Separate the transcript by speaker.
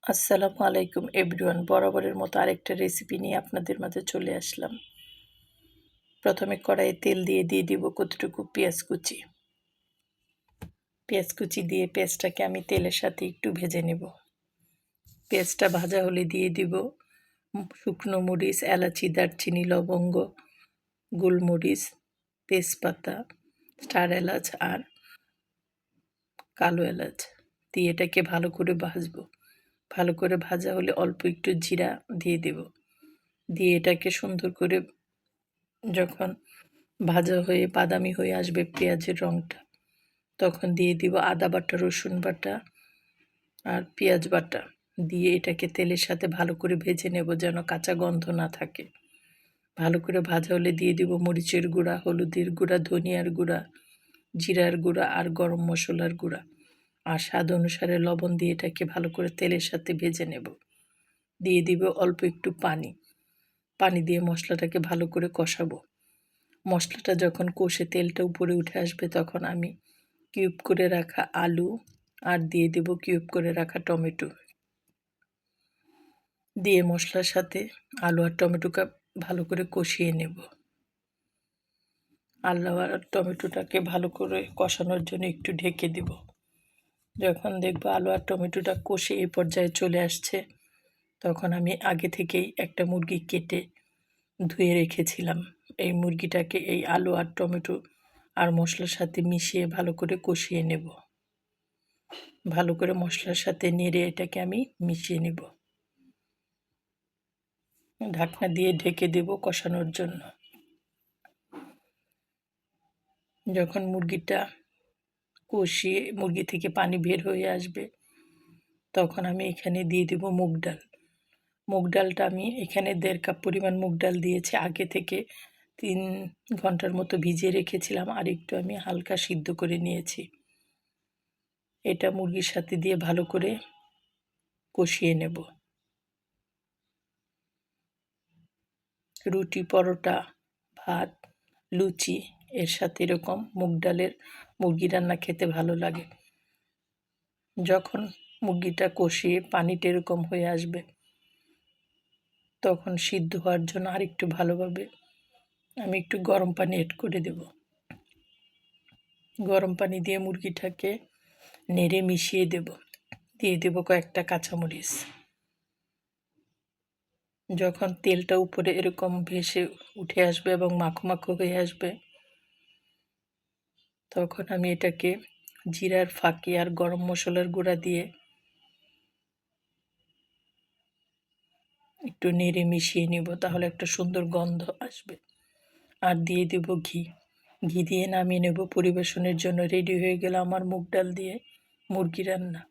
Speaker 1: আসসালামু আলাইকুম এভরিওয়ান। বরাবরের মতো আরেকটা রেসিপি নিয়ে আপনাদের মাঝে চলে আসলাম। প্রথমে কড়াইয়ে তেল দিয়ে দিব কতটুকু পেঁয়াজ কুচি। পেঁয়াজ কুচি দিয়ে পেঁয়াজটাকে আমি তেলের সাথে একটু ভেজে নেব। পেঁয়াজটা ভাজা হলে দিয়ে দিব শুকনো মরিচ, এলাচি, দারচিনি, লবঙ্গ, গোলমরিচ, তেজপাতা, স্টার এলাচ আর কালো এলাচ দিয়ে এটাকে ভালো করে ভাজবো। ভালো করে ভাজা হলে অল্প একটু জিরা দিয়ে দেব। দিয়ে এটাকে সুন্দর করে যখন ভাজা হয়ে বাদামি হয়ে আসবে পেঁয়াজের রঙটা, তখন দিয়ে দিব আদা বাটা, রসুন বাটা আর পেঁয়াজ বাটা। দিয়ে এটাকে তেলের সাথে ভালো করে ভেজে নেব যেন কাঁচা গন্ধ না থাকে। ভালো করে ভাজা হলে দিয়ে দিব মরিচের গুঁড়া, হলুদের গুঁড়া, ধনিয়ার গুঁড়া, জিরার গুঁড়া আর গরম মশলার গুঁড়া আর স্বাদ অনুসারে লবণ দিয়ে এটাকে ভালো করে তেলের সাথে ভেজে নেব। দিয়ে দিব অল্প একটু পানি। পানি দিয়ে মশলাটাকে ভালো করে কষাবো। মশলাটা যখন কষে তেলটা উপরে উঠে আসবে তখন আমি কিউব করে রাখা আলু আর দিয়ে দেব কিউব করে রাখা টমেটো। দিয়ে মশলার সাথে আলু আর টমেটোকে ভালো করে কষিয়ে নেব। আলু আর টমেটোটাকে ভালো করে কষানোর জন্য একটু ঢেকে দেব। যখন দেখব আলু আর টমেটোটা কষে এই পর্যায়ে চলে আসছে, তখন আমি আগে থেকেই একটা মুরগি কেটে ধুয়ে রেখেছিলাম। এই মুরগিটাকে এই আলু আর টমেটো আর মশলার সাথে মিশিয়ে ভালো করে কষিয়ে নেব। ভালো করে মশলার সাথে নেড়ে এটাকে আমি মিশিয়ে নেব। ঢাকনা দিয়ে ঢেকে দেব কষানোর জন্য। যখন মুরগিটা কষিয়ে মুরগি থেকে পানি বের হয়ে আসবে, তখন আমি এখানে দিয়ে দেব মুগ ডাল। মুগ ডালটা আমি এখানে 1.5 কাপ পরিমাণ মুগ ডাল দিয়েছি। আগে থেকে 3 ঘন্টার মতো ভিজিয়ে রেখেছিলাম আর একটু আমি হালকা সিদ্ধ করে নিয়েছি। এটা মুরগির সাথে দিয়ে ভালো করে কষিয়ে নেব। রুটি, পরোটা, ভাত, লুচি এর সাথে এরকম মুগ ডালের মুরগি রান্না খেতে ভালো লাগে। যখন মুরগিটা কষিয়ে পানিটা এরকম হয়ে আসবে, তখন সিদ্ধ হওয়ার জন্য আরেকটু ভালোভাবে আমি একটু গরম পানি এড করে দেব। গরম পানি দিয়ে মুরগিটাকে নেড়ে মিশিয়ে দেব। দিয়ে দেব কয়েকটা কাঁচামরিচ। যখন তেলটা উপরে এরকম ভেসে উঠে আসবে এবং মাখো মাখো হয়ে আসবে, তখন আমি এটাকে জিরার ফাঁকি আর গরম মশলার গুঁড়া দিয়ে একটু নেড়ে মিশিয়ে নিব, তাহলে একটা সুন্দর গন্ধ আসবে। আর দিয়ে দেব ঘি। ঘি দিয়ে নামিয়ে নেব। পরিবেশনের জন্য রেডি হয়ে গেল আমার মুগ ডাল দিয়ে মুরগি রান্না।